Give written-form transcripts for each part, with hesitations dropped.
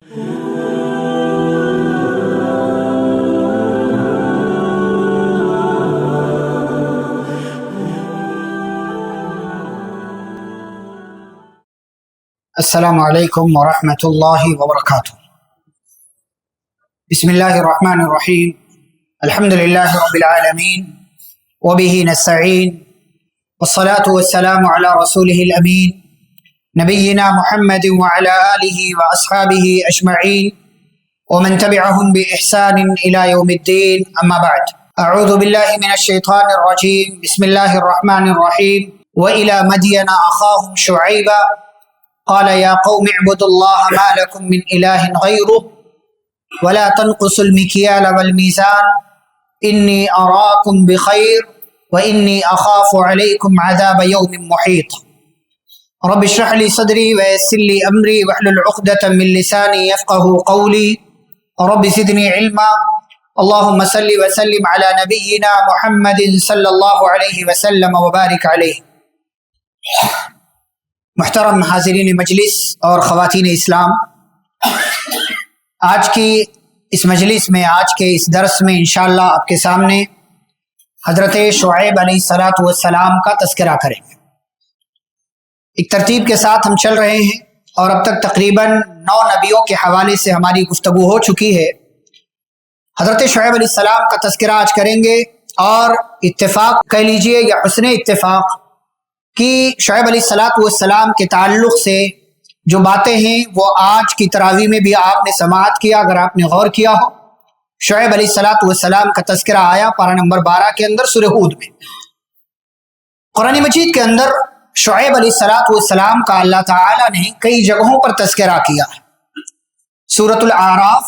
السلام علیکم ورحمۃ اللہ وبرکاتہ۔ بسم اللہ الرحمن الرحیم، الحمد للہ رب العالمین وبہ نستعین والصلاة والسلام علی رسولہ الامین نبینا محمد وعلی آلہ واصحابہ اجمعین ومن تبعہم بإحسان الی یوم الدین، اما بعد۔ اعوذ باللہ من الشیطان الرجیم، بسم اللہ الرحمن الرحیم۔ وإلی مدین اخاہم شعیبا قال یا قوم اعبدوا اللہ ما لکم من الہ غیرہ ولا تنقصوا المکیال والمیزان انی اراکم بخیر وانی اخاف علیکم عذاب یوم محیط۔ رب اشرح لی صدری ویسر لی امری واحلل عقدۃ من لسانی یفقهوا قولی رب زدنی علما۔ اللہم صل وسلم علی نبینا محمد صلی اللہ علیہ وسلم وبارک علیہ۔ محترم حاضرین مجلس اور خواتین اسلام، آج کی اس مجلس میں، آج کے اس درس میں انشاءاللہ آپ کے سامنے حضرت شعیب علیہ الصلاۃ والسلام کا تذکرہ کریں گے۔ ایک ترتیب کے ساتھ ہم چل رہے ہیں اور اب تک تقریباً 9 نبیوں کے حوالے سے ہماری گفتگو ہو چکی ہے۔ حضرت شعیب علیہ السلام کا تذکرہ آج کریں گے، اور اتفاق کہہ لیجئے یا حسن اتفاق کہ شعیب علیہ السلام کے تعلق سے جو باتیں ہیں وہ آج کی تراویح میں بھی آپ نے سماعت کیا، اگر آپ نے غور کیا ہو۔ شعیب علیہ السلام کا تذکرہ آیا پارہ نمبر 12 کے اندر سورہ ہود میں۔ قرآن مجید کے اندر شعیب علیہ السلام کا اللہ تعالیٰ نے کئی جگہوں پر تذکرہ کیا۔ سورۃ الاعراف،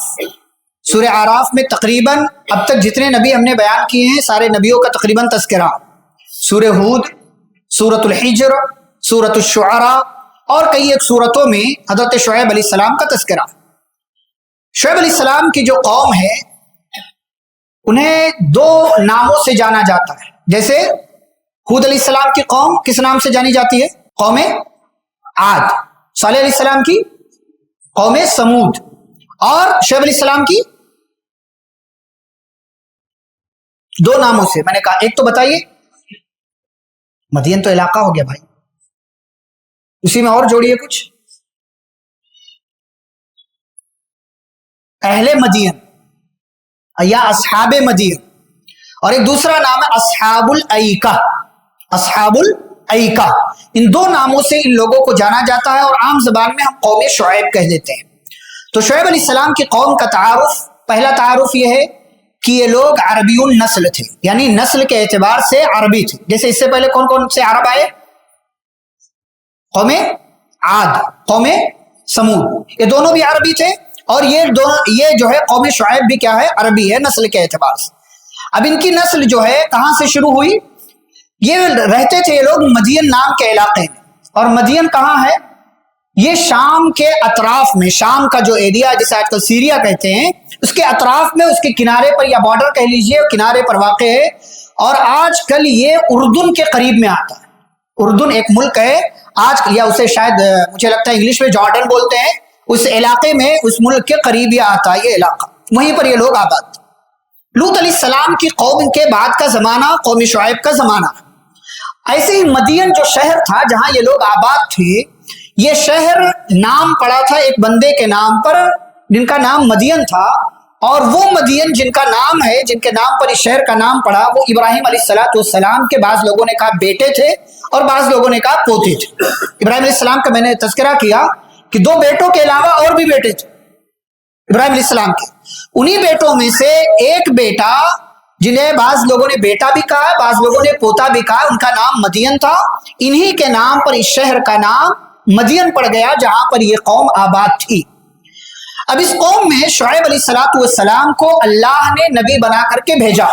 سورہ اعراف میں تقریباً اب تک جتنے نبی ہم نے بیان کیے ہیں سارے نبیوں کا تقریباً تذکرہ۔ سورہ ہود، سورۃ الحجر، سورۃ الشعراء اور کئی ایک سورتوں میں حضرت شعیب علیہ السلام کا تذکرہ۔ شعیب علیہ السلام کی جو قوم ہے انہیں 2 ناموں سے جانا جاتا ہے۔ جیسے ہود علیہ السلام کی قوم کس نام سے جانی جاتی ہے؟ قوم عاد۔ صالح علیہ السلام کی قوم سمود، اور شعیب علیہ السلام کی 2 ناموں سے میں نے کہا، ایک تو بتائیے، مدین تو علاقہ ہو گیا بھائی، اسی میں اور جوڑیے کچھ، اہل مدین یا اصحاب مدین، اور ایک دوسرا نام ہے اصحاب الایکہ۔ اصحاب الایکہ، ان 2 ناموں سے ان لوگوں کو جانا جاتا ہے، اور عام زبان میں ہم قوم شعیب کہہ دیتے ہیں۔ تو شعیب علیہ السلام کی قوم کا تعارف، پہلا تعارف یہ ہے کہ یہ لوگ عربی النسل تھے، یعنی نسل کے اعتبار سے عربی تھے۔ جیسے اس سے پہلے کون کون سے عرب آئے؟ قوم عاد، قوم سمود، یہ دونوں بھی عربی تھے، اور یہ جو ہے قوم شعیب بھی کیا ہے؟ عربی ہے نسل کے اعتبار سے۔ اب ان کی نسل جو ہے کہاں سے شروع ہوئی؟ یہ رہتے تھے یہ لوگ مدین نام کے علاقے میں، اور مدین کہاں ہے؟ یہ شام کے اطراف میں، شام کا جو ایریا جسے آج کل سیریا کہتے ہیں، اس کے اطراف میں، اس کے کنارے پر یا بارڈر کہہ لیجئے، کنارے پر واقع ہے، اور آج کل یہ اردن کے قریب میں آتا ہے۔ اردن ایک ملک ہے آج، یا اسے شاید مجھے لگتا ہے انگلش میں جارڈن بولتے ہیں، اس علاقے میں، اس ملک کے قریب یہ آتا ہے یہ علاقہ، وہیں پر یہ لوگ آباد تھے۔ لوط علیہ السلام کی قوم کے بعد کا زمانہ قوم شعیب کا زمانہ۔ ایسے ہی مدین جو شہر تھا جہاں یہ لوگ آباد تھے، یہ شہر نام پڑا تھا ایک بندے کے نام پر جن کا نام مدین تھا، اور وہ مدین جن کا نام ہے، جن کے نام پر اس شہر کا نام پڑا، وہ ابراہیم علیہ السلام کے بعض لوگوں نے کہا بیٹے تھے، اور بعض لوگوں نے کہا پوتے تھے۔ ابراہیم علیہ السلام کا میں نے تذکرہ کیا کہ 2 بیٹوں کے علاوہ اور بھی بیٹے تھے ابراہیم علیہ السلام کے۔ انہی بیٹوں میں سے ایک بیٹا جنہیں بعض لوگوں نے بیٹا بھی کہا، بعض لوگوں نے پوتا بھی کہا، ان کا نام مدین تھا۔ انہی کے نام پر اس شہر کا نام مدین پڑ گیا جہاں پر یہ قوم آباد تھی۔ اب اس قوم میں شعیب علیہ السلام کو اللہ نے نبی بنا کر کے بھیجا۔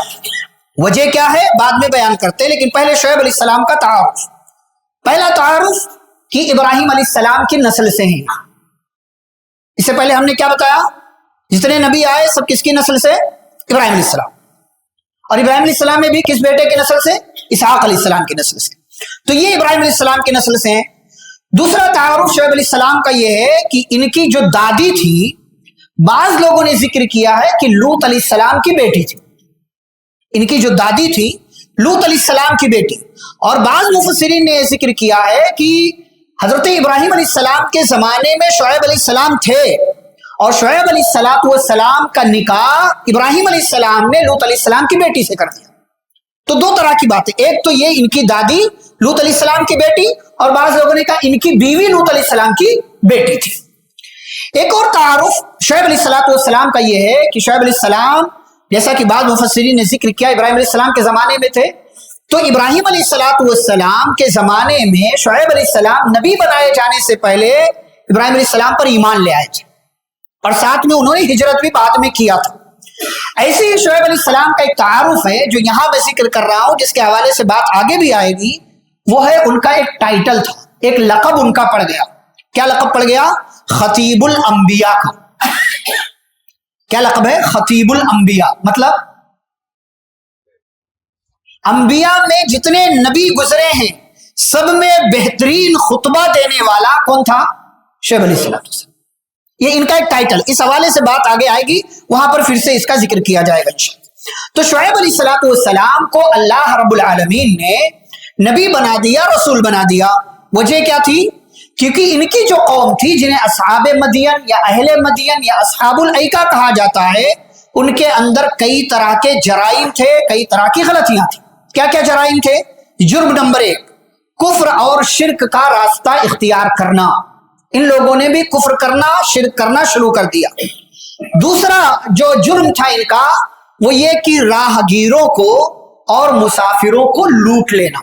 وجہ کیا ہے بعد میں بیان کرتے، لیکن پہلے شعیب علیہ السلام کا تعارف۔ پہلا تعارف کہ ابراہیم علیہ السلام کی نسل سے ہیں۔ اس سے پہلے ہم نے کیا بتایا؟ جتنے نبی آئے سب کس کی نسل سے؟ ابراہیم علیہ السلام۔ اور ابراہیم علیہ السلام میں بھی کس بیٹے کی نسل سے؟ اسحاق علیہ السلام کی نسل سے۔ تو یہ ابراہیم علیہ السلام کی نسل سے ہیں۔ دوسرا تعارف شعیب علیہ السلام کا یہ ہے کہ ان کی جو دادی تھی بعض لوگوں نے ذکر کیا ہے کہ لوط علیہ السلام کی بیٹی تھی، ان کی جو دادی تھی لوط علیہ السلام کی بیٹی. اور بعض مفسرین نے ذکر کیا ہے کہ حضرت ابراہیم علیہ السلام کے زمانے میں شعیب علیہ السلام تھے، اور شعیب علیہ السلام کا نکاح ابراہیم علیہ السلام نے لوط علیہ السلام کی بیٹی سے کر دیا. تو دو طرح کی باتیں، ایک تو یہ ان کی دادی لوط علیہ السلام کی بیٹی، اور بعض لوگوں نے کہا ان کی بیوی لوط علیہ السلام کی بیٹی تھی. ایک اور تعارف شعیب علیہ السلام کا یہ ہے کہ شعیب علیہ السلام جیسا کہ بعض مفسرین نے ذکر کیا ابراہیم علیہ السلام کے زمانے میں تھے، تو ابراہیم علیہ السلام کے زمانے میں شعیب علیہ السلام نبی بنائے جانے سے پہلے ابراہیم علیہ السلام پر ایمان لے آئے تھے، اور ساتھ میں انہوں نے ہجرت بھی بعد میں کیا تھا. ایسے ہی شعیب علیہ السلام کا ایک تعارف ہے جو یہاں میں ذکر کر رہا ہوں، جس کے حوالے سے بات آگے بھی آئے گی. وہ ہے ان کا ایک ٹائٹل تھا، ایک لقب ان کا پڑ گیا. کیا لقب پڑ گیا؟ خطیب الانبیاء کا. کیا لقب ہے؟ خطیب الانبیاء. مطلب انبیاء میں جتنے نبی گزرے ہیں سب میں بہترین خطبہ دینے والا کون تھا؟ شعیب علیہ السلام. یہ ان کا ایک ٹائٹل، اس حوالے سے بات آگے آئے گی، وہاں پر پھر سے اس کا ذکر کیا جائے گا. تو شعیب علیہ السلام کو اللہ رب العالمین نے نبی بنا دیا، رسول بنا دیا. وجہ کیا تھی؟ کیونکہ ان کی جو قوم تھی جنہیں اصحاب مدین یا اہل مدین یا اصحاب الایکا کہا جاتا ہے، ان کے اندر کئی طرح کے جرائم تھے، کئی طرح کی غلطیاں تھیں. کیا کیا جرائم تھے؟ جرم نمبر 1، کفر اور شرک کا راستہ اختیار کرنا. ان لوگوں نے بھی کفر کرنا، شرک کرنا شروع کر دیا. دوسرا جو جرم تھا ان کا وہ یہ کہ راہگیروں کو اور مسافروں کو لوٹ لینا.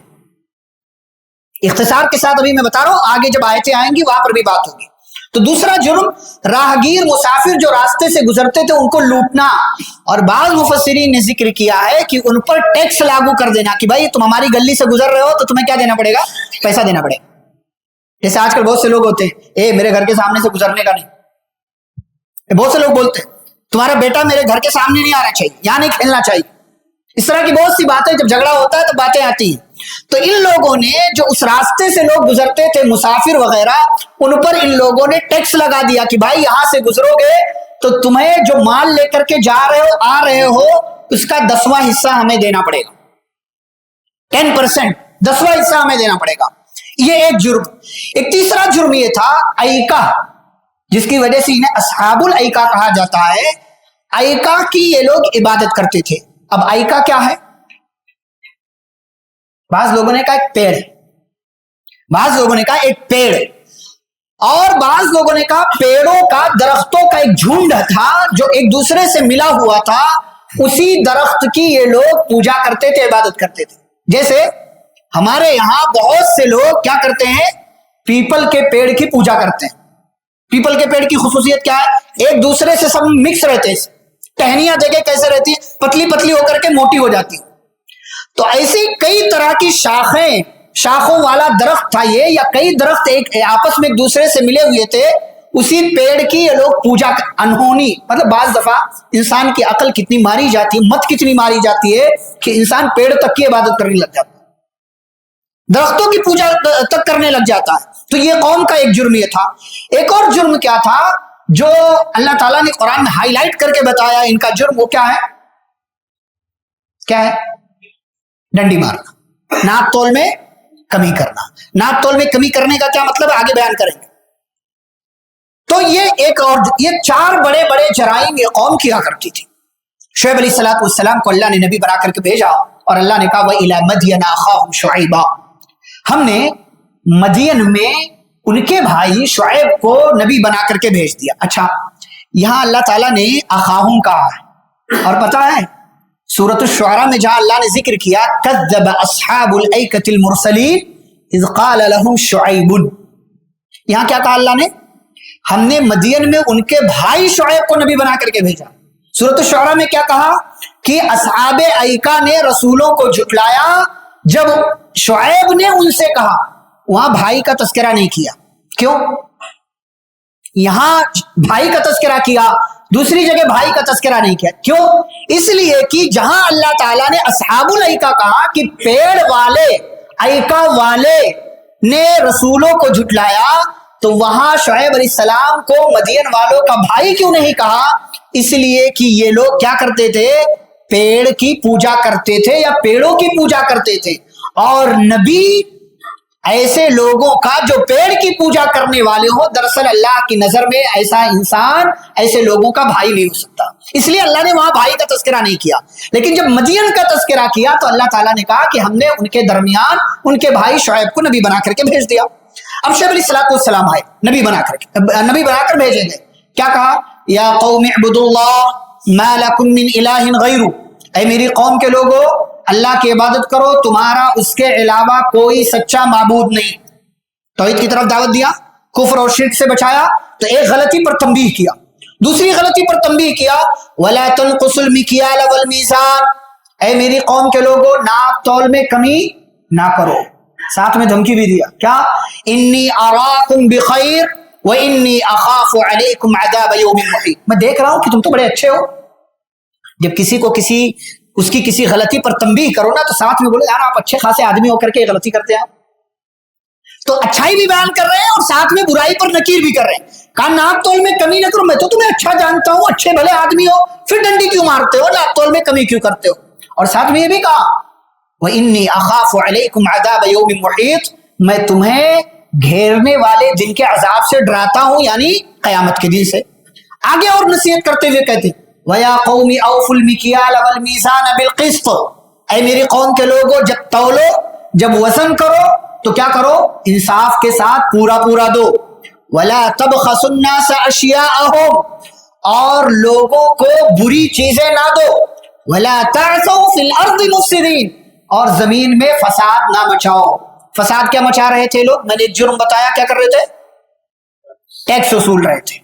اختصار کے ساتھ ابھی میں بتا رہا ہوں، آگے جب آیتیں آئیں گی وہاں پر بھی بات ہوگی. تو دوسرا جرم راہگیر مسافر جو راستے سے گزرتے تھے ان کو لوٹنا. اور بعض مفسرین نے ذکر کیا ہے کہ ان پر ٹیکس لاگو کر دینا کہ بھائی تم ہماری گلی سے گزر رہے ہو تو تمہیں کیا دینا پڑے گا؟ پیسہ دینا پڑے گا. جیسے آج کل بہت سے لوگ ہوتے ہیں، میرے گھر کے سامنے سے گزرنے کا نہیں. بہت سے لوگ بولتے ہیں تمہارا بیٹا میرے گھر کے سامنے نہیں آنا چاہیے، یہاں نہیں کھیلنا چاہیے. اس طرح کی بہت سی باتیں، جب جھگڑا ہوتا ہے تو باتیں آتی ہیں. تو ان لوگوں نے جو اس راستے سے لوگ گزرتے تھے مسافر وغیرہ، ان پر ان لوگوں نے ٹیکس لگا دیا کہ بھائی یہاں سے گزرو گے تو تمہیں جو مال لے کر کے جا رہے ہو، آ رہے ہو، اس کا 10واں حصہ ہمیں دینا پڑے گا. 10%، 10واں حصہ ہمیں دینا پڑے گا. یہ ایک جرم. ایک تیسرا جرم یہ تھا ایکا، جس کی وجہ سے انہیں اصحاب الایکا کہا جاتا ہے. ایکا کی یہ لوگ عبادت کرتے تھے. اب ایکا کیا ہے؟ بعض لوگوں نے کہا ایک پیڑ ہے، بعض لوگوں نے کہا ایک پیڑ، اور بعض لوگوں نے کہا پیڑوں کا، درختوں کا ایک جھنڈ تھا جو ایک دوسرے سے ملا ہوا تھا. اسی درخت کی یہ لوگ پوجا کرتے تھے، عبادت کرتے تھے. جیسے ہمارے یہاں بہت سے لوگ کیا کرتے ہیں؟ پیپل کے پیڑ کی پوجا کرتے ہیں. پیپل کے پیڑ کی خصوصیت کیا ہے؟ ایک دوسرے سے سب مکس رہتے ہیں. ٹہنیاں دیکھیں کیسے رہتی ہیں، پتلی پتلی ہو کر کے موٹی ہو جاتی ہیں. تو ایسی کئی طرح کی شاخوں والا درخت تھا یہ، یا کئی درخت ایک آپس میں ایک دوسرے سے ملے ہوئے تھے. اسی پیڑ کی یہ لوگ پوجا، انہونی مطلب بعض دفعہ انسان کی عقل کتنی ماری جاتی ہے، مت کتنی ماری جاتی ہے کہ انسان پیڑ تک کی عبادت کرنے لگ جاتا ہے، درختوں کی پوجا تک کرنے لگ جاتا ہے. تو یہ قوم کا ایک جرم یہ تھا. ایک اور جرم کیا تھا جو اللہ تعالیٰ نے قرآن میں ہائی لائٹ کر کے بتایا ان کا جرم؟ وہ کیا ہے؟ کیا ہے؟ ڈنڈی مارنا، ناپ تول میں کمی کرنا. ناپ تول میں کمی کرنے کا کیا مطلب ہے آگے بیان کریں گے. تو یہ ایک اور، یہ 4 بڑے بڑے جرائم یہ قوم کیا کرتی تھی. شعیب علیہ السلام کو اللہ نے نبی بنا کر کے بھیجا، اور اللہ نے کہا وَإِلَى مَدْيَنَ أَخَاهُمْ شُعَيْبًا، ہم نے مدین میں ان کے بھائی شعیب کو نبی بنا کر کے بھیج دیا. اچھا، یہاں اللہ تعالیٰ نے اخاہم کہا ہے، اور پتا ہے سورۃ الشعراء میں جہاں اللہ نے ذکر کیا کذب اصحاب الایکۃ المرسلین اذ قال لهم شعیب، یہاں کیا کہا اللہ نے؟ ہم نے مدین میں ان کے بھائی شعیب کو نبی بنا کر کے بھیجا. سورۃ الشعراء میں کیا کہا کہ اصحاب ایکا نے رسولوں کو جھٹلایا جب شعیب نے ان سے کہا. وہاں بھائی کا تذکرہ نہیں کیا. کیوں؟ یہاں بھائی کا تذکرہ کیا، دوسری جگہ بھائی کا تذکرہ نہیں کیا. کیوں؟ اس لیے کہ جہاں اللہ تعالیٰ نے اصحاب الایکا کہا کہ پیڑ والے، ایکا والے نے رسولوں کو جھٹلایا، تو وہاں شعیب علیہ السلام کو مدین والوں کا بھائی کیوں نہیں کہا؟ اس لیے کہ یہ لوگ کیا کرتے تھے؟ پیڑ کی پوجا کرتے تھے یا پیڑوں کی پوجا کرتے تھے، اور نبی ایسے لوگوں کا جو پیڑ کی پوجا کرنے والے ہو، دراصل اللہ کی نظر میں ایسا انسان ایسے لوگوں کا بھائی نہیں ہو سکتا، اس لیے اللہ نے وہاں بھائی کا تذکرہ نہیں کیا۔ لیکن جب مدین کا تذکرہ کیا تو اللہ تعالیٰ نے کہا کہ ہم نے ان کے درمیان ان کے بھائی شعیب کو نبی بنا کر کے بھیج دیا۔ اب شعیب علیہ السلام آئے نبی بنا کر بھیجے گئے، کیا کہا؟ یا قوم اعبدوا اللہ ما لکم من الہ غیرہ، اے میری قوم کے لوگوں اللہ کی عبادت کرو، تمہارا اس کے علاوہ کوئی سچا معبود نہیں۔ توحید کی طرف دعوت دیا، کفر اور شرک سے بچایا، تو ایک غلطی پر تنبیہ کیا، دوسری غلطی پر تنبیہ کیا، وَلَا تَنْقُصُوا الْمِكْيَالَ وَالْمِيزَانَ، اے میری قوم کے لوگوں ناپ تول میں کمی نہ کرو۔ ساتھ میں دھمکی بھی دیا، کیا؟ انی اراکم بخیر وانی اخاف علیکم عذاب یوم محیط، میں دیکھ رہا ہوں کہ تم تو بڑے اچھے ہو۔ جب کسی کو اس کی کسی غلطی پر تنبیہ کرو نا تو ساتھ میں بولے یار آپ اچھے خاصے آدمی ہو کر کے غلطی کرتے ہیں، تو اچھائی بھی بیان کر رہے ہیں اور ساتھ میں برائی پر نکیر بھی کر رہے ہیں۔ کہا ناپ تول میں کمی نہ کرو، میں تو تمہیں اچھا جانتا ہوں، اچھے بھلے آدمی ہو، پھر ڈنڈی کیوں مارتے ہو، ناپ تول میں کمی کیوں کرتے ہو؟ اور ساتھ میں یہ بھی کہا وَإِنِّي أَخَافُ عَلَيْكُمْ عَذَابَ يَوْمٍ مُحِيطٍ، میں تمہیں گھیرنے والے دن کے عذاب سے ڈراتا ہوں، یعنی قیامت کے دن سے۔ آگے اور نصیحت کرتے ہوئے کہتے وَيَا قَوْمِ أَوْفُوا الْمِكْيَالَ وَالْمِيزَانَ بِالْقِسْطِ، اے میری قوم کے لوگوں جب تولو، جب وزن کرو تو کیا کرو؟ انصاف کے ساتھ پورا پورا دو۔ وَلَا تَبْخَسُوا النَّاسَ أَشْيَاءَهُمْ، اور لوگوں کو بری چیزیں نہ دو۔ وَلَا تَعْثَوْا فِي الْأَرْضِ مُفْسِدِينَ، اور زمین میں فساد نہ مچاؤ۔ فساد کیا مچا رہے تھے لوگ؟ میں نے ایک جرم بتایا، کیا کر رہے تھے؟ ٹیکس وصول رہے تھے،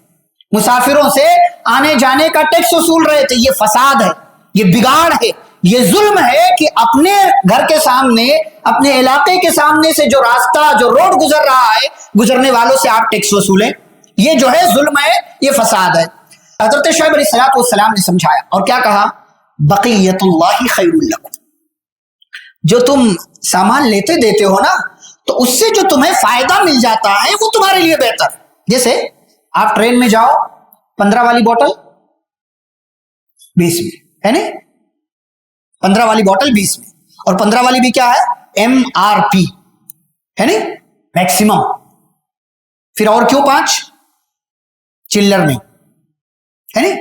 مسافروں سے آنے جانے کا ٹیکس وصول رہے تھے۔ یہ فساد ہے، یہ بگاڑ ہے، یہ ظلم ہے کہ اپنے گھر کے سامنے، اپنے علاقے کے سامنے سے جو راستہ، جو روڈ گزر رہا ہے، گزرنے والوں سے آپ ٹیکس وصولیں، یہ جو ہے ظلم ہے، یہ فساد ہے۔ حضرت شعیب علیہ السلام نے سمجھایا اور کیا کہا؟ بقیت اللہ خیر لکم، جو تم سامان لیتے دیتے ہو نا تو اس سے جو تمہیں فائدہ مل جاتا ہے وہ تمہارے لیے بہتر۔ جیسے آپ ٹرین میں جاؤ، 15 والی بوتل 20 میں ہے نا، 15 والی بوتل 20 میں، اور 15 والی بھی کیا ہے؟ MRP ہے نا، میکسیمم۔ پھر اور کیوں 5 چلر نہیں ہے نا،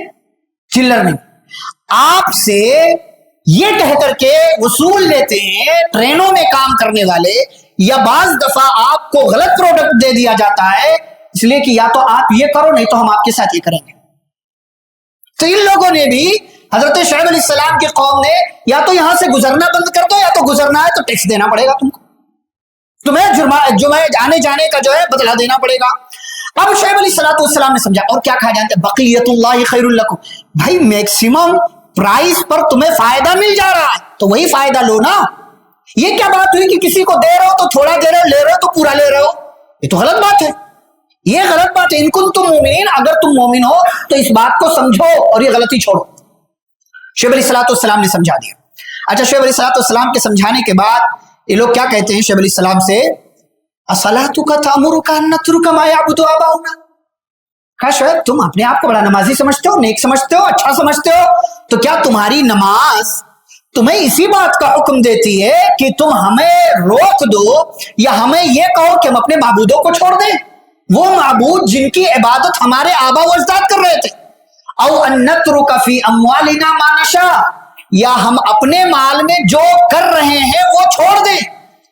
چلر نہیں۔ آپ سے یہ کہہ کر کے وصول لیتے ہیں ٹرینوں میں کام کرنے والے، یا بعض دفعہ آپ کو غلط پروڈکٹ دے دیا جاتا ہے اس لیے کہ یا تو آپ یہ کرو نہیں تو ہم آپ کے ساتھ یہ کریں گے۔ تو ان لوگوں نے بھی، حضرت شعیب علیہ السلام کی قوم نے، یا تو یہاں سے گزرنا بند کر دو، یا تو گزرنا ہے تو ٹیکس دینا پڑے گا تم کو، تمہیں آنے جانے کا جو ہے بدلہ دینا پڑے گا۔ اب شعیب علیہ السلام نے سمجھا اور کیا کہا جانتے ہیں؟ بقیت اللہ خیر لکم، بھائی میکسیمم پرائس پر تمہیں فائدہ مل جا رہا ہے تو وہی فائدہ لو نا۔ یہ کیا بات ہوئی کہ کسی کو دے رہے ہو تو تھوڑا دے رہے ہو، لے رہے ہو تو پورا لے رہے ہو؟ یہ تو غلط بات ہے، یہ غلط بات ہے۔ ان کنتم مومنین، اگر تم مومن ہو تو اس بات کو سمجھو اور یہ غلطی چھوڑو۔ شعیب علیہ السلام نے سمجھا دیا۔ اچھا، شعیب علیہ السلام کے سمجھانے کے بعد یہ لوگ کیا کہتے ہیں شعیب علیہ السلام سے؟ اصلاتک تأمرک ان نترک ما یعبد آباؤنا، کہا شعیب تم اپنے آپ کو بڑا نمازی سمجھتے ہو، نیک سمجھتے ہو، اچھا سمجھتے ہو، تو کیا تمہاری نماز تمہیں اسی بات کا حکم دیتی ہے کہ تم ہمیں روک دو یا ہمیں یہ کہو کہ ہم اپنے معبودوں کو چھوڑ دیں، وہ معبود جن کی عبادت ہمارے آبا و اجداد کر رہے تھے؟ او ان نترک فی اموالنا ما نشاء، یا ہم اپنے مال میں جو کر رہے ہیں وہ چھوڑ دیں؟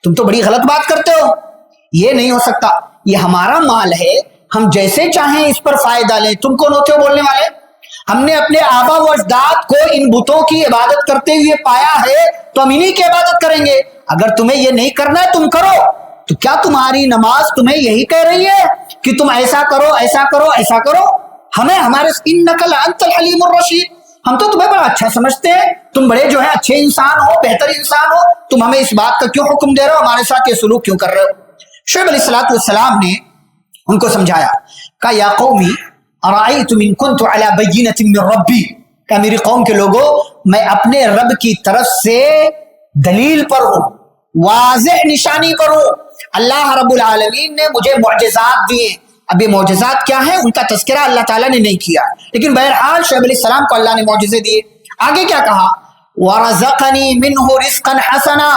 تم تو بڑی غلط بات کرتے ہو، یہ نہیں ہو سکتا، یہ ہمارا مال ہے، ہم جیسے چاہیں اس پر فائدہ لیں۔ تم کون ہوتے ہو بولنے والے؟ ہم نے اپنے آبا و اجداد کو ان بتوں کی عبادت کرتے ہوئے پایا ہے تو ہم انہی کی عبادت کریں گے۔ اگر تمہیں یہ نہیں کرنا ہے تم کرو، تو کیا تمہاری نماز تمہیں یہی کہہ رہی ہے کہ تم ایسا کرو، ایسا کرو، ایسا کرو؟ ہمیں ہمارے انک لانت الحلیم الرشید، ہم تو تمہیں بڑا اچھا سمجھتے ہیں، تم بڑے جو ہے اچھے انسان ہو، بہتر انسان ہو، تم ہمیں اس بات کا کیوں حکم دے رہے ہو، ہمارے ساتھ یہ سلوک کیوں کر رہے ہو؟ شعیب علیہ السلام نے ان کو سمجھایا، کہا یا قومی ارائیتم ان کنت علی بینۃ من ربی، کہ میری قوم کے لوگوں میں اپنے رب کی طرف سے دلیل پر ہوں، واضح نشانی پر ہوں۔ اللہ رب العالمین نے مجھے معجزات دیے، اب یہ معجزات کیا ہیں ان کا تذکرہ اللہ تعالیٰ نے نہیں کیا، لیکن بہرحال شعیب علیہ السلام کو اللہ نے معجزے دیے۔ آگے کیا کہا؟ وَرَزَقَنِي مِنْهُ رِزْقًا حَسَنًا،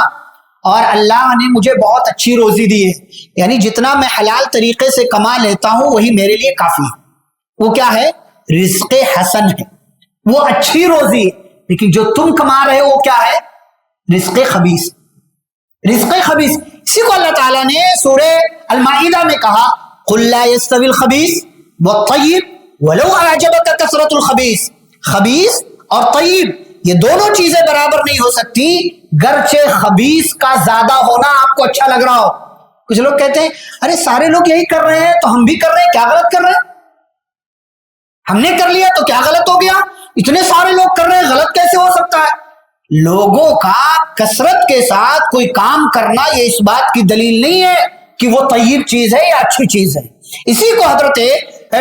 اور اللہ نے مجھے بہت اچھی روزی دی ہے، یعنی جتنا میں حلال طریقے سے کما لیتا ہوں وہی میرے لیے کافی ہے۔ وہ کیا ہے؟ رزق حسن ہے، وہ اچھی روزی ہے۔ لیکن جو تم کما رہے ہو وہ کیا ہے؟ رزق خبیث، رزق خبیث۔ اسی کو اللہ تعالیٰ نے سورہ المائدہ میں کہا قُلْ لَا يَسْتَوِي الْخَبِيثُ وَالطَّيِّبُ وَلَوْ أَعْجَبَكَ كَثْرَةُ الْخَبِيثِ، خبیث اور طیب یہ دونوں چیزیں برابر نہیں ہو سکتی، گرچہ خبیث کا زیادہ ہونا آپ کو اچھا لگ رہا ہو۔ کچھ لوگ کہتے ہیں ارے سارے لوگ یہی کر رہے ہیں تو ہم بھی کر رہے ہیں، کیا غلط کر رہے ہیں؟ ہم نے کر لیا تو کیا غلط ہو گیا؟ اتنے سارے لوگ کر رہے ہیں، غلط کیسے ہو سکتا ہے؟ لوگوں کا کثرت کے ساتھ کوئی کام کرنا یہ اس بات کی دلیل نہیں ہے کہ وہ طیب چیز ہے یا اچھی چیز ہے۔ اسی کو حضرت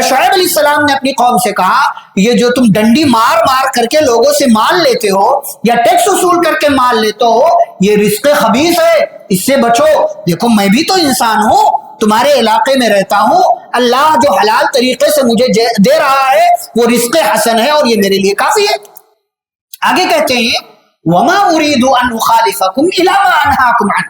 شعیب علیہ السلام نے اپنی قوم سے کہا یہ جو تم ڈنڈی مار مار کر کے لوگوں سے مال لیتے ہو یا ٹیکس وصول کر کے مال لیتے ہو یہ رزق خبیث ہے، اس سے بچو۔ دیکھو میں بھی تو انسان ہوں، تمہارے علاقے میں رہتا ہوں، اللہ جو حلال طریقے سے مجھے دے رہا ہے وہ رزق حسن ہے اور یہ میرے لیے کافی ہے۔ آگے کہتے ہیں وَمَا أُرِيدُ أَنْ أُخَالِفَكُمْ إِلَىٰ مَا أَنْهَاكُمْ عَنْهُ،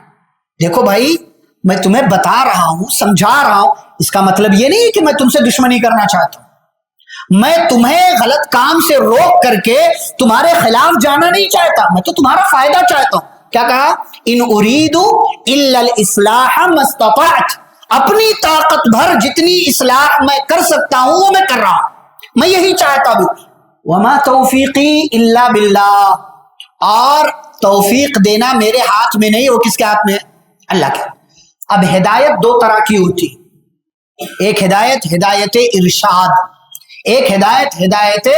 دیکھو بھائی میں تمہیں بتا رہا ہوں، سمجھا رہا ہوں، اس کا مطلب یہ نہیں کہ میں تم سے دشمنی کرنا چاہتا ہوں، میں تمہیں غلط کام سے روک کر کے تمہارے خلاف جانا نہیں چاہتا، میں تو تمہارا فائدہ چاہتا ہوں۔ کیا کہا؟ ان اريد الا الاصلاح ما استطعت، اپنی طاقت بھر جتنی اصلاح میں کر سکتا ہوں وہ میں کر رہا ہوں، میں یہی چاہتا ہوں۔ وما توفیقی الا باللہ، اور توفیق دینا میرے ہاتھ میں نہیں، وہ کس کے ہاتھ میں ہے؟ اللہ کے۔ اب ہدایت دو طرح کی ہوتی، ایک ہدایت ہدایت ارشاد، ایک ہدایت ہدایت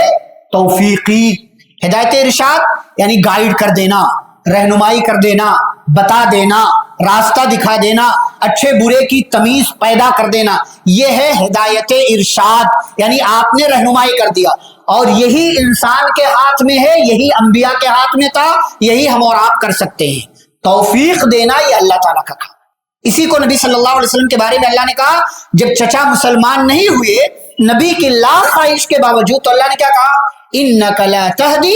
توفیقی۔ ہدایت ارشاد یعنی گائیڈ کر دینا، رہنمائی کر دینا، بتا دینا، راستہ دکھا دینا، اچھے برے کی تمیز پیدا کر دینا، یہ ہے ہدایت ارشاد، یعنی آپ نے رہنمائی کر دیا، اور یہی انسان کے ہاتھ میں ہے، یہی انبیاء کے ہاتھ میں تھا، یہی ہم اور آپ کر سکتے ہیں۔ توفیق دینا یہ اللہ تعالیٰ کا کام۔ اسی کو نبی صلی اللہ علیہ وسلم کے بارے میں اللہ نے کہا جب چچا مسلمان نہیں ہوئے نبی کی لاکھ خواہش کے باوجود، تو اللہ نے کیا کہا؟ انک لا تہدی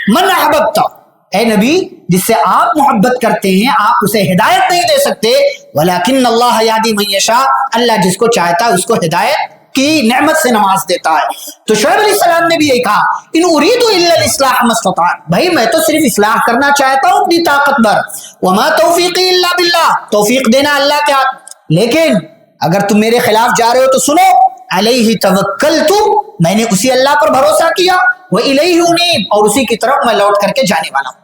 من احببت، اے نبی جس سے آپ محبت کرتے ہیں آپ اسے ہدایت نہیں دے سکتے، ولکن اللہ یہدی من یشاء، اللہ جس کو چاہتا ہے اس کو ہدایت کی نعمت سے نواز دیتا ہے۔ تو شعیب علیہ السلام نے بھی یہی کہا ان اريد الا الاصلاح ما استطعت، بھائی میں تو صرف اصلاح کرنا چاہتا ہوں اپنی طاقت بھر، وما توفیقی الا باللہ، توفیق دینا اللہ کے ہاتھ، لیکن اگر تم میرے خلاف جا رہے ہو تو سنو علیہ توکلت، میں نے اسی اللہ پر بھروسہ کیا، والیہ انیب، اور اسی کی طرف میں لوٹ کر کے جانے والا ہوں۔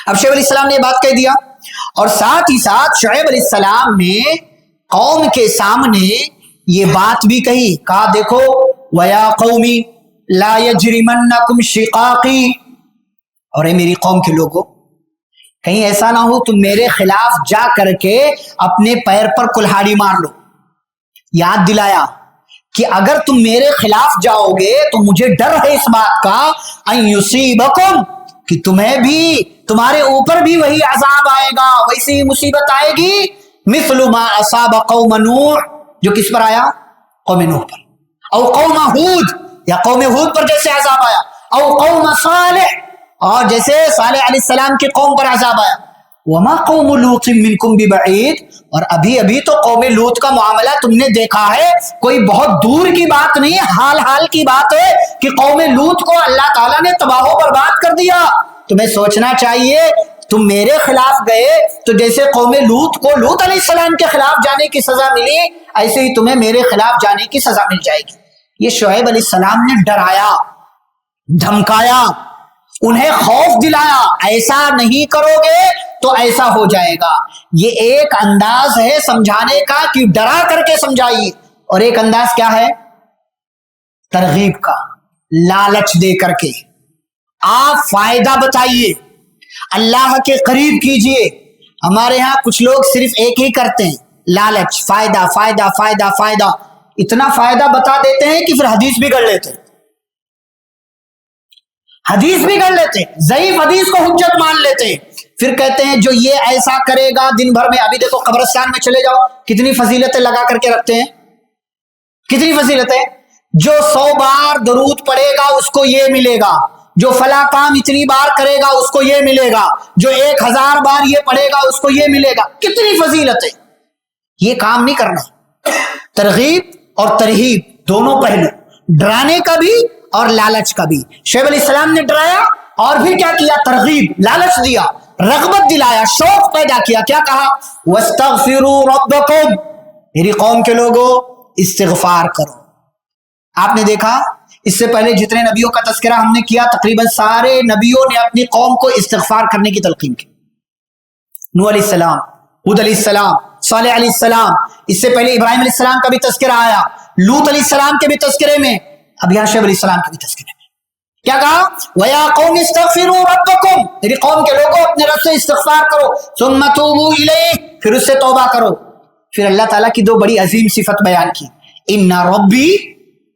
اب شعیب علیہ السلام نے یہ بات کہہ دیا، اور ساتھ ہی ساتھ شعیب علیہ السلام نے قوم کے سامنے یہ بات بھی کہی، کہا دیکھو وَيَا قَوْمِ لَا يَجْرِمَنَّكُمْ شِقَاقِي، اور اے میری قوم کے لوگوں کہیں ایسا نہ ہو تم میرے خلاف جا کر کے اپنے پیر پر کلہاڑی مار لو۔ یاد دلایا کہ اگر تم میرے خلاف جاؤ گے تو مجھے ڈر ہے اس بات کا ان یصیبکم، کہ تمہیں بھی تمہارے اوپر بھی وہی عذاب آئے گا، ویسی ہی مصیبت آئے گی، مثل ما اصاب قوم نوح، جو کس پر آیا؟ قوم نوح پر، او قوم ہود، یا قوم ہود پر جیسے عذاب آیا، او قوم صالح، اور جیسے صالح علیہ السلام کی قوم پر عذاب آیا۔ وما قوم لوط منکم ببعید، اور ابھی ابھی تو قوم لوط کا معاملہ تم نے دیکھا ہے، کوئی بہت دور کی بات نہیں، حال حال کی بات ہے کہ قوم لوط کو اللہ تعالیٰ نے تباہ و برباد کر دیا۔ تمہیں سوچنا چاہیے تم میرے خلاف گئے تو جیسے قوم لوط کو لوط علیہ السلام کے خلاف جانے کی سزا ملی، ایسے ہی تمہیں میرے خلاف جانے کی سزا مل جائے گی۔ یہ شعیب علیہ السلام نے ڈرایا، دھمکایا، انہیں خوف دلایا، ایسا نہیں کرو گے تو ایسا ہو جائے گا۔ یہ ایک انداز ہے سمجھانے کا کہ ڈرا کر کے سمجھائیے، اور ایک انداز کیا ہے؟ ترغیب کا، لالچ دے کر کے آپ فائدہ بتائیے، اللہ کے قریب کیجئے۔ ہمارے ہاں کچھ لوگ صرف ایک ہی کرتے ہیں، لالچ، فائدہ فائدہ فائدہ فائدہ، اتنا فائدہ بتا دیتے ہیں کہ پھر حدیث بگڑ لیتے ہیں، حدیث بگڑ لیتے ہیں، ضعیف حدیث کو حجت مان لیتے ہیں، پھر کہتے ہیں جو یہ ایسا کرے گا دن بھر میں، ابھی دیکھو قبرستان میں چلے جاؤ کتنی فضیلتیں لگا کر کے رکھتے ہیں، کتنی فضیلت ہے. جو 100 بار درود پڑھے گا اس کو یہ ملے گا, جو فلاں کام اتنی بار کرے گا اس کو یہ ملے گا, جو 1000 بار یہ پڑھے گا اس کو یہ ملے گا. کتنی فضیلت ہے. یہ کام نہیں کرنا. ترغیب اور ترہیب دونوں پہلو, ڈرانے کا بھی اور لالچ کا بھی. شعیب علیہ السلام نے ڈرایا اور پھر کیا کیا؟ ترغیب, لالچ دیا, رغبت دلایا, شوق پیدا کیا. کیا کہا؟ وَاسْتَغْفِرُوا رَبَّكُمْ, میری قوم کے لوگوں استغفار کرو. آپ نے دیکھا اس سے پہلے جتنے نبیوں کا تذکرہ ہم نے کیا تقریباً سارے نبیوں نے اپنی قوم کو استغفار کرنے کی تلقین کی. نوح علیہ السلام, ہود علیہ السلام, صالح علیہ السلام, اس سے پہلے ابراہیم علیہ السلام کا بھی تذکرہ آیا, لوط علیہ السلام کے بھی تذکرے میں, اب یہاں شعیب علیہ السلام کے بھی تذکرے میں کیا کہا؟ وَيَا قَوْمِ اسْتَغْفِرُوا رَبَّكُمْ, میری قوم کے لوگوں اپنے رب سے استغفار کرو. ثُمَّ تُوبُوا إِلَيْهِ, پھر اس سے توبہ کرو. پھر اللہ تعالیٰ کی دو بڑی عظیم صفت بیان کی. إِنَّ رَبِّي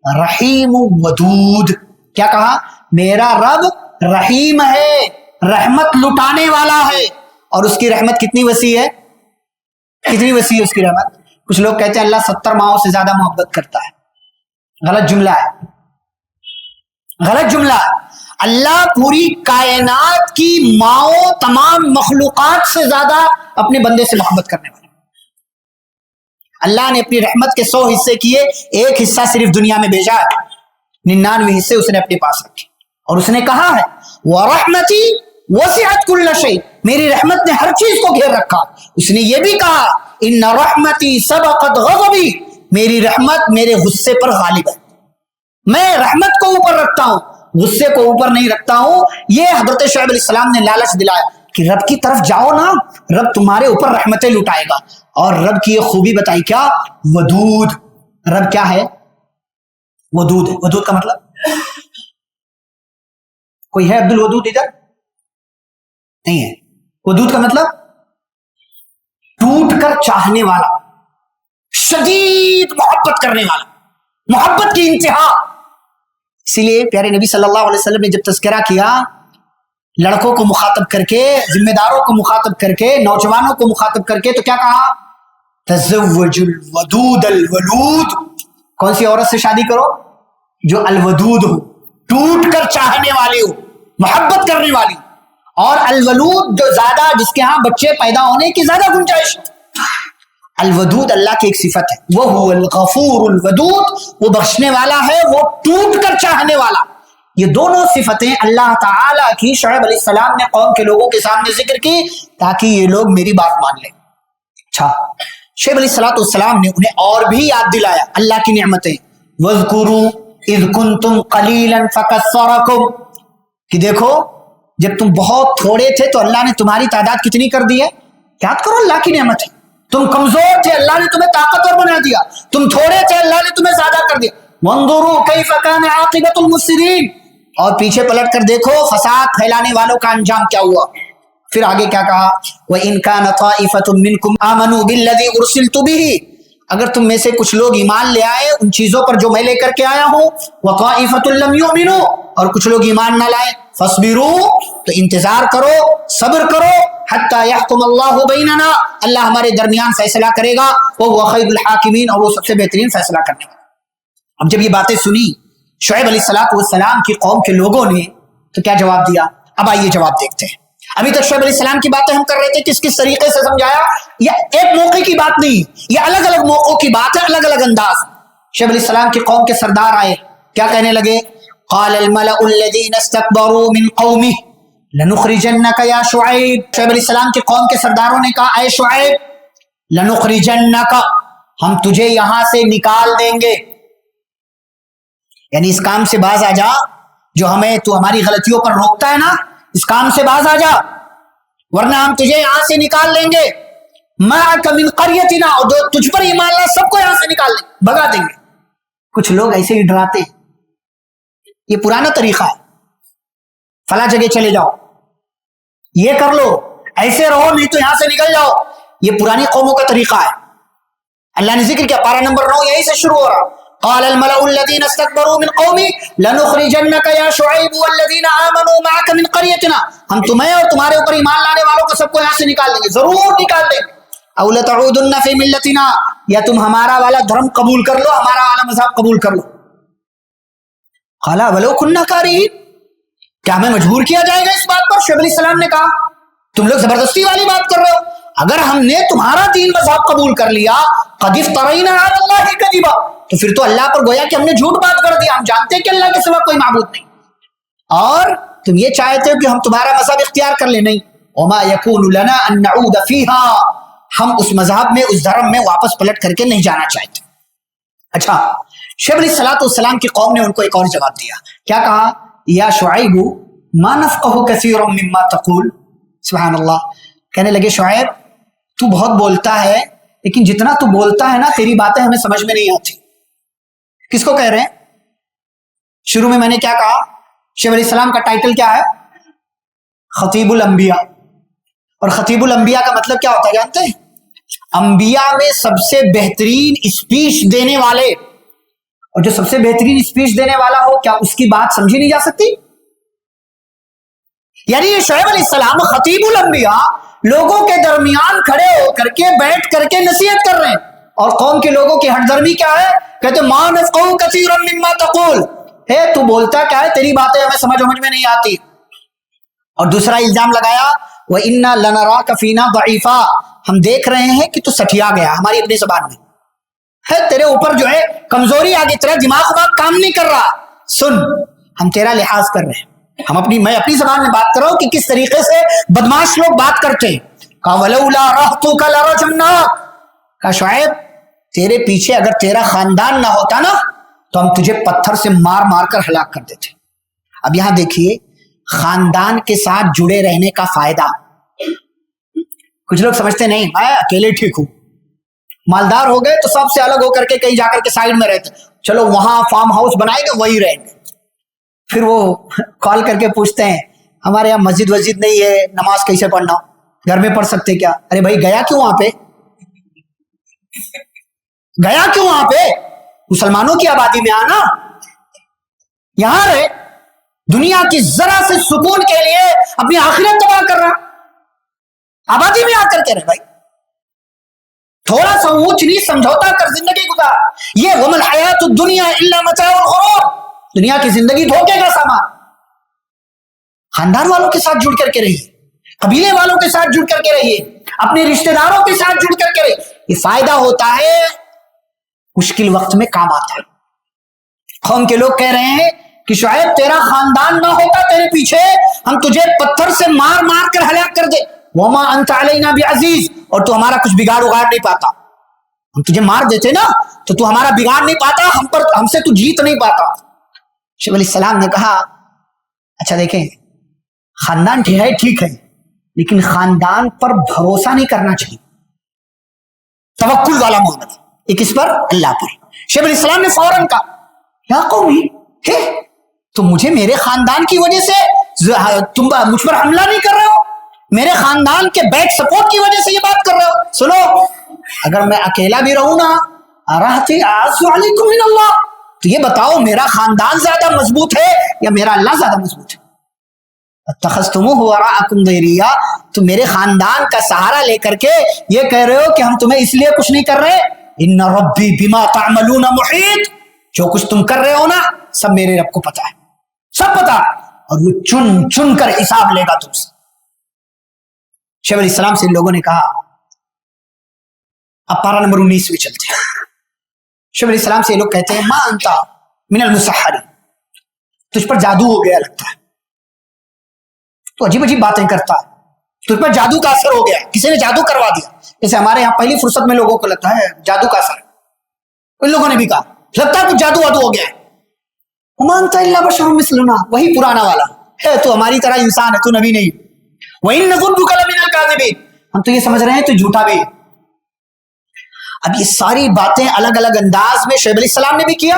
رحیم ودود. کیا کہا؟ میرا رب رحیم ہے, رحمت لٹانے والا ہے. اور اس کی رحمت کتنی وسیع ہے, کتنی وسیع ہے اس کی رحمت. کچھ لوگ کہتے ہیں اللہ 70 ماؤں سے زیادہ محبت کرتا ہے. غلط جملہ ہے, غلط جملہ ہے. اللہ پوری کائنات کی ماؤں, تمام مخلوقات سے زیادہ اپنے بندے سے محبت کرنے والا. اللہ نے اپنی رحمت کے 100 حصے کیے, ایک حصہ صرف دنیا میں بھیجا ہے, 99 حصے اس نے اپنے پاس رکھے. اور اس نے کہا ہے وَرَحْمَتِي وَسِعَتْ كُلَّ شَيْءٍ, میری رحمت نے ہر چیز کو گھیر رکھا. اس نے یہ بھی کہا إِنَّ رَحْمَتِي سَبَقَتْ غَضَبِي, میری رحمت میرے غصے پر غالب ہے. میں رحمت کو اوپر رکھتا ہوں, غصے کو اوپر نہیں رکھتا ہوں. یہ حضرت شعیب علیہ السلام نے لالچ دلایا کہ رب کی طرف جاؤ نا, رب تمہارے اوپر رحمتیں لٹائے گا. اور رب کی یہ خوبی بتائی کیا؟ ودود. رب کیا ہے؟ ودود ہے. ودود کا مطلب کوئی ہے عبد الودود ادھر؟ نہیں ہے. ودود کا مطلب ٹوٹ کر چاہنے والا, شدید محبت کرنے والا, محبت کی انتہا. اسی لیے پیارے نبی صلی اللہ علیہ وسلم نے جب تذکرہ کیا لڑکوں کو مخاطب کر کے, ذمہ داروں کو مخاطب کر کے, نوجوانوں کو مخاطب کر کے, تو کیا کہا؟ تزوج الودود الولود. کون سی عورت سے شادی کرو؟ جو الودود ہو, ٹوٹ کر چاہنے والی ہو, محبت کرنے والی. اور الولود جو زیادہ, جس کے ہاں بچے پیدا ہونے کی زیادہ گنجائش. الودود اللہ کی ایک صفت ہے, وہ الغفور الودود, وہ بخشنے والا ہے, وہ ٹوٹ کر چاہنے والا. یہ دونوں صفتیں اللہ تعالیٰ کی شعیب علیہ السلام نے قوم کے لوگوں کے سامنے ذکر کی تاکہ یہ لوگ میری بات مان لیں. اچھا, شعیب علیہ السلام نے انہیں اور بھی یاد دلایا اللہ کی نعمتیں. وَاذْكُرُوا إِذْ كُنْتُمْ قَلِيلًا فَكَثَّرَكُمْ, کہ دیکھو جب تم بہت تھوڑے تھے تو اللہ نے تمہاری تعداد کتنی کر دی ہے. یاد کرو اللہ کی نعمت ہے. تم کمزور تھے, اللہ نے تمہیں طاقتور بنا دیا. تم تھوڑے تھے, اللہ نے تمہیں زیادہ کر دیا. وَانظُرُوا كَيْفَ كَانَ عَاقِبَةُ الْمُفْسِدِينَ, اور پیچھے پلٹ کر دیکھو فساد پھیلانے والوں کا انجام کیا ہوا. پھر آگے کیا کہا؟ وَإِن كَانَ طَائِفَةٌ مِّنكُمْ آمَنُوا بِالَّذِي أُرْسِلْتُ بِهِ, اگر تم میں سے کچھ لوگ ایمان لے آئے ان چیزوں پر جو میں لے کر کے آیا ہوں. وَطَائِفَةٌ لَمْ يُؤْمِنُوا, اور کچھ لوگ ایمان نہ لائے. فَاصْبِرُوا, تو انتظار کرو, صبر کرو. حَتَّى يَحْكُمَ اللَّهُ بَيْنَنَا, اللہ ہمارے درمیان فیصلہ کرے گا. وَهُوَ خَيْرُ الْحَاكِمِينَ, اور وہ سب سے بہترین فیصلہ کرنے والا. اب جب یہ باتیں سنی شعیب علیہ السلام کی قوم کے لوگوں نے تو کیا جواب دیا؟ اب آئیے جواب دیکھتے ہیں. ابھی تک شعیب علیہ السلام کی باتیں ہم کر رہے تھے, کس کس طریقے سے سمجھایا. یہ ایک موقع کی بات نہیں, یہ الگ الگ موقعوں کی بات ہے, الگ الگ انداز. شعیب علیہ السلام کی قوم کے سردار آئے, کیا کہنے لگے؟ قال الملأ الذين استكبروا من قومه لنخرجنك يا شعیب. شعیب علیہ السلام کی قوم کے سرداروں نے کہا اے شعیب, لنخرجنك, ہم تجھے یہاں سے نکال دیں گے. یعنی اس کام سے باز آ جا, جو ہمیں تو ہماری غلطیوں پر روکتا ہے نا, اس کام سے باز آ جا, ورنہ ہم تجھے یہاں سے نکال لیں گے. مَعَكَ مِنْ قَرْيَتِنَا, اور جو تجھ پر ایمان لائے سب کو یہاں سے نکال دیں گے, بھگا دیں گے. کچھ لوگ ایسے ہی ڈراتے ہیں, یہ پرانا طریقہ ہے, فلاں جگہ چلے جاؤ, یہ کر لو, ایسے رہو نہیں تو یہاں سے نکل جاؤ. یہ پرانی قوموں کا طریقہ ہے. اللہ نے ذکر کیا, پارہ نمبر 9 یہی سے شروع ہو رہا. قال الملأ الذين استكبروا من قومه لنخرجنك يا شعيب والذين آمنوا معك من قريتنا, ہم تمہیں اور تمہارے اوپر ایمان لانے والوں کو سب کو یہاں سے نکال دیں گے, ضرور نکال دیں گے. او لتعودن في ملتنا, یا تم ہمارا والا دھرم قبول کر لو, ہمارا والا مذہب قبول کر لو. قالا ولو کننا کارہین, کیا ہمیں مجبور کیا جائے گا اس بات پر؟ شعیب علیہ السلام نے کہا تم لوگ زبردستی والی بات کر رہے ہو, اگر ہم نے تمہارا دین مذہب قبول کر لیا, قد افترینا علی اللہ کذبا, تو پھر تو اللہ پر گویا کہ ہم نے جھوٹ بات کر دیا, ہم جانتے ہیں کہ اللہ کے سوا کوئی معبود نہیں, اور تم یہ چاہتے ہو کہ ہم تمہارا مذہب اختیار کر لیں. نہیں, وما یکون لنا ان نعود فیہا, ہم اس مذہب میں, اس دھرم میں واپس پلٹ کر کے نہیں جانا چاہتے. اچھا, شعیب علیہ السلام کی قوم نے ان کو ایک اور جواب دیا. کیا کہا؟ یا شعیب ما نفقہ کثیرا مما تقول. سبحان اللہ, کہنے لگے شعیب تو بہت بولتا ہے, لیکن جتنا تو بولتا ہے نا تیری باتیں ہمیں سمجھ میں نہیں آتی. کس کو کہہ رہے ہیں؟ شروع میں نے کیا کہا؟ شعیب علیہ السلام کا ٹائٹل کیا ہے؟ خطیب الانبیاء. اور خطیب الانبیاء کا مطلب کیا ہوتا ہے جانتے ہیں؟ انبیاء میں سب سے بہترین اسپیچ دینے والے, اور جو سب سے بہترین اسپیچ دینے والا ہو, کیا اس کی بات سمجھی نہیں جا سکتی؟ یعنی یہ شعیب علیہ السلام خطیب الانبیاء لوگوں کے درمیان کھڑے ہو کر کے, بیٹھ کر کے نصیحت کر رہے ہیں, اور قوم کے لوگوں کی ہٹ درمی کیا ہے؟ کہتے ما نفقہ کثیرا مما تقول, ہے تو بولتا کیا ہے, تیری باتیں ہمیں سمجھ میں نہیں آتی. اور دوسرا الزام لگایا وَإِنَّا لَنَرَاكَ فِينَا ضَعِيفًا, ہم دیکھ رہے ہیں کہ تو سٹھیا گیا ہماری اپنی زبان میں ہے, تیرے اوپر جو ہے کمزوری آ گئی, تیرا دماغ کام نہیں کر رہا. سن, ہم تیرا لحاظ کر رہے ہیں, میں اپنی زبان میں بات کر رہا ہوں کہ کس طریقے سے بدماش لوگ بات کرتے ہیں. کہا وَلَوْلَا رَحْتُكَ لَرَجَمْنَاكَ, کہا شعیب تیرے پیچھے اگر تیرا خاندان نہ ہوتا نا تو ہم تجھے پتھر سے مار مار کر ہلاک کر دیتے. اب یہاں دیکھیے خاندان کے ساتھ جڑے رہنے کا فائدہ. کچھ لوگ سمجھتے نہیں میں اکیلے ٹھیک ہوں, مالدار ہو گئے تو سب سے الگ ہو کر کے کہیں جا کر کے سائڈ میں رہتے, چلو وہاں فارم ہاؤس بنائیں گے وہی رہیں گے. پھر وہ کال کر کے پوچھتے ہیں ہمارے یہاں مسجد نہیں ہے, نماز کیسے پڑھنا, گھر میں پڑھ سکتے کیا؟ ارے بھائی گیا کیوں وہاں پہ, گیا کیوں وہاں پہ؟ مسلمانوں کی آبادی میں آنا, یہاں رہے, دنیا کی ذرا سے سکون کے لیے اپنی آخرت تباہ کر رہا, آبادی میں آ کر کے رہے بھائی, تھوڑا سا اونچ نیچ سمجھوتا کر زندگی گزار. یہ وَمَا الْحَيَاةُ الدُّنْيَا إِلَّا مَتَاعُ الْغُرُورِ, دنیا کی زندگی دھوکے کا سامان. خاندان والوں کے ساتھ جڑ کر کے رہیے, قبیلے والوں کے ساتھ جڑ کر کے رہیے, اپنے رشتہ داروں کے ساتھ جڑ کر کے رہیے, یہ فائدہ ہوتا ہے, مشکل وقت میں کام آتا ہے. قوم کے لوگ کہہ رہے ہیں کہ شعیب تیرا خاندان نہ ہوتا تیرے پیچھے, ہم تجھے پتھر سے مار مار کر ہلاک کر دے. وما انت علینا بعزیز, اور تو ہمارا کچھ بگاڑ اگاڑ نہیں پاتا, ہم تجھے مار دیتے نا تو تو ہمارا بگاڑ نہیں پاتا, ہم سے تو جیت نہیں پاتا. شعیب علیہ السلام نے کہا اچھا دیکھیں خاندان ٹھیک ہے, لیکن خاندان پر بھروسہ نہیں کرنا چاہیے, توکل والا معاملہ, ایک اس پر اللہ پر. شعیب علیہ السلام نے فوراً کہا یا قومی, تو مجھے میرے خاندان کی وجہ سے تم مجھ پر حملہ نہیں کر رہے ہو, میرے خاندان کے بیک سپورٹ کی وجہ سے یہ بات کر رہے ہو. سنو, اگر میں اکیلا بھی رہوں نا رہتی اعز علیکم من اللہ, تو یہ بتاؤ میرا خاندان زیادہ مضبوط ہے یا میرا اللہ زیادہ مضبوط ہے؟ اتخذتموہ وراءکم ظہریا, تو میرے خاندان کا سہارا لے کر کے یہ کہہ رہے ہو کہ ہم تمہیں اس لیے کچھ نہیں کر رہے. ان ربی بما تعملون محیط, جو کچھ تم کر رہے ہو نا سب میرے رب کو پتا ہے, سب پتا, اور وہ چن چن کر حساب لے گا تم سے. شعیب علیہ السلام سے ان لوگوں نے کہا, اب پارہ نمبر 19 میں چلتے ہیں. شعیب علیہ السلام سے یہ لوگ کہتے ہیں ما انت من المسحرین, تجھ پر جادو ہو گیا لگتا ہے, تو عجیب باتیں کرتا ہے, تجھ پر جادو کا اثر ہو گیا, کسی نے جادو کروا دیا. جیسے ہمارے یہاں پہلی فرصت میں لوگوں کو لگتا ہے جادو کا اثر, ان لوگوں نے بھی کہا لگتا ہے کچھ جادو وادو ہو گیا ہے. وما انت الا بشر مثلنا, وہی پرانا والا ہے, تو ہماری طرح انسان ہے, تو نبی نہیں. وَإِنَّ ظُنُّكَ لَمِنَ الْكَاذِبِينَ, ہم تو یہ سمجھ رہے ہیں تو جھوٹا بھی. اب یہ ساری باتیں الگ الگ انداز میں شعیب علیہ السلام نے بھی کیا,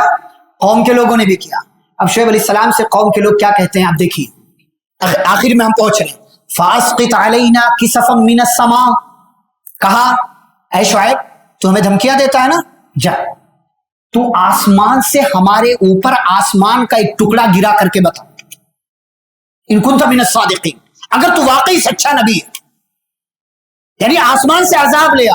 قوم کے لوگوں نے بھی کیا. اب شعیب علیہ السلام سے قوم کے لوگ کیا کہتے ہیں آپ دیکھیے, آخر میں ہم پہنچ رہے ہیں. فَأَسْقِطْ عَلَيْنَا كِسَفًا مِّنَ السَّمَاءِ, کہا اے شعیب تو ہمیں دھمکیاں دیتا ہے نا, جا تو آسمان سے ہمارے اوپر آسمان کا ایک ٹکڑا گرا کر کے بتا, ان كنت من الصادقین, اگر تو واقعی سچا نبی ہے, یعنی آسمان سے عذاب لیا.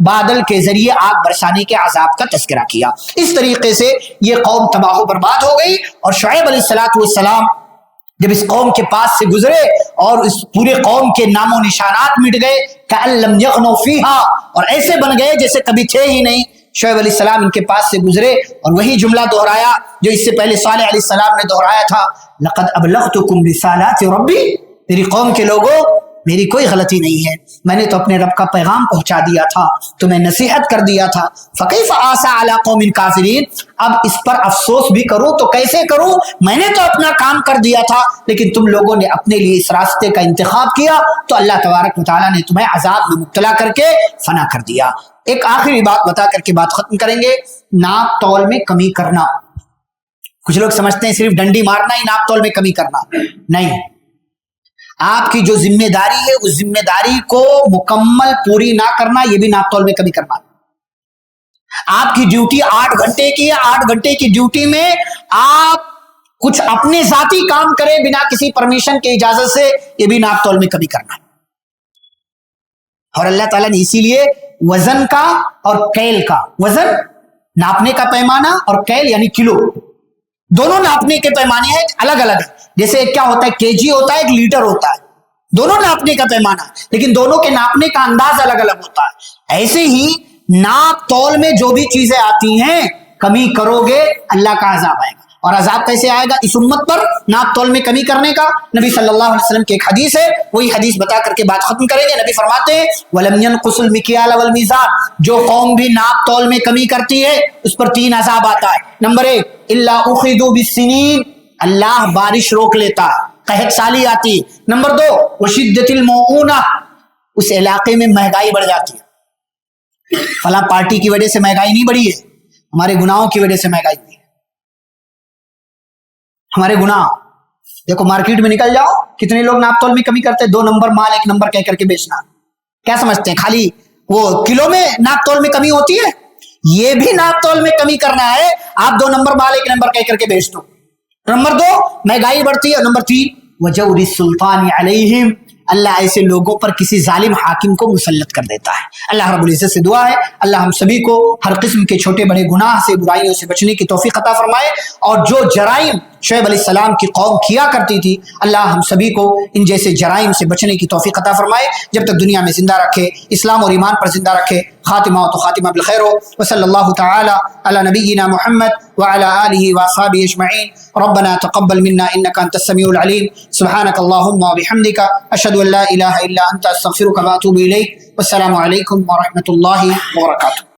بادل کے ذریعے آگ برسانے کے عذاب کا تذکرہ کیا. اس طریقے سے یہ قوم تباہ و برباد ہو گئی. اور شعیب علیہ السلام جب اس قوم کے پاس سے گزرے اور اس پورے قوم کے نام و نشانات مٹ گئے, کأن لم یغنوا فیہا, اور ایسے بن گئے جیسے کبھی تھے ہی نہیں. شعیب علیہ السلام ان کے پاس سے گزرے اور وہی جملہ دہرایا جو اس سے پہلے صالح علیہ السلام نے دہرایا تھا, لقد ابلغتکم رسالات ربی, میری قوم کے لوگوں میری کوئی غلطی نہیں ہے, میں نے تو اپنے رب کا پیغام پہنچا دیا تھا, تمہیں نصیحت کر دیا تھا. فکیف آسا علی قوم کافرین, اب اس پر افسوس بھی کروں تو کیسے کروں, میں نے تو اپنا کام کر دیا تھا لیکن تم لوگوں نے اپنے لیے اس راستے کا انتخاب کیا تو اللہ تبارک و تعالیٰ نے تمہیں عذاب میں مبتلا کر کے فنا کر دیا. ایک آخری بات بتا کر کے بات ختم کریں گے, ناپ تول میں کمی کرنا. کچھ لوگ سمجھتے ہیں صرف ڈنڈی مارنا ہی ناپ تول میں کمی کرنا, نہیں. آپ کی جو ذمہ داری ہے اس ذمہ داری کو مکمل پوری نہ کرنا یہ بھی ناپ تول میں کمی کرنا. آپ کی ڈیوٹی 8 گھنٹے کی ہے, 8 گھنٹے کی ڈیوٹی میں آپ کچھ اپنے ذاتی کام کریں بنا کسی پرمیشن کے اجازت سے, یہ بھی ناپ تول میں کمی کرنا. اور اللہ تعالیٰ نے اسی لیے وزن کا اور کیل کا, وزن ناپنے کا پیمانہ اور کیل یعنی کلو, دونوں ناپنے کے پیمانے ہیں الگ الگ. جیسے کیا ہوتا ہے, کے جی ہوتا ہے, ایک لیٹر ہوتا ہے, دونوں ناپنے کا پیمانہ لیکن دونوں کے ناپنے کا انداز الگ الگ ہوتا ہے. ایسے ہی ناپ تول میں جو بھی چیزیں آتی ہیں کمی کرو گے اللہ کا عذاب آئے گا. اور عذاب کیسے آئے گا اس امت پر ناپ تول میں کمی کرنے کا؟ نبی صلی اللہ علیہ وسلم کی ایک حدیث ہے, وہی حدیث بتا کر کے بات ختم کریں گے. نبی فرماتے ہیں وَلَمْ يَنْقُصُ الْمِكْيَالَ وَالْمِيزَانَ, جو قوم بھی ناپ تول میں کمی کرتی ہے اس پر 3 عذاب آتا ہے. نمبر 1 إِلَّا أُخِذُوا بِالسِّنِينَ, اللہ بارش روک لیتا, قحط سالی آتی. نمبر 2 وَشِدَّةِ الْمَوْعُونَةِ, اس علاقے میں مہنگائی بڑھ جاتی ہے. فلاں پارٹی کی وجہ سے مہنگائی نہیں بڑھی ہے, ہمارے گناہوں کی وجہ سے مہنگائی ہوئی ہے. ہمارے گناہ دیکھو, مارکیٹ میں نکل جاؤ, کتنے لوگ ناپ تول میں کمی کرتے ہیں, 2 نمبر مال 1 نمبر کہہ کر کے بیچنا. کیا سمجھتے ہیں خالی وہ کلو میں ناپ تول میں کمی ہوتی ہے؟ یہ بھی ناپ تول میں کمی کرنا ہے. آپ 2 نمبر مال 1 نمبر کہہ کر کے بیچ دو. نمبر 2 مہنگائی بڑھتی ہے. نمبر 3 وجور السلطان علیہم, اللہ ایسے لوگوں پر کسی ظالم حاکم کو مسلط کر دیتا ہے. اللہ رب العزت سے دعا ہے اللہ ہم سبھی کو ہر قسم کے چھوٹے بڑے گناہ سے, برائیوں سے بچنے کی توفیق عطا فرمائے. اور جو جرائم شعیب علیہ السلام کی قوم کیا کرتی تھی, اللہ ہم سبھی کو ان جیسے جرائم سے بچنے کی توفیق عطا فرمائے. جب تک دنیا میں زندہ رکھے, اسلام اور ایمان پر زندہ رکھے. خاتمہ تو خاتمہ بالخیر ہو. وصلی اللہ تعالی علی نبینا محمد وعلى آله وأصحابه أجمعين. ربنا تقبل منا إنك أنت السميع العليم. سبحانك اللهم وبحمدك أشهد أن لا إله إلا أنت أستغفرك وأتوب إليك. والسلام عليكم ورحمة الله وبركاته.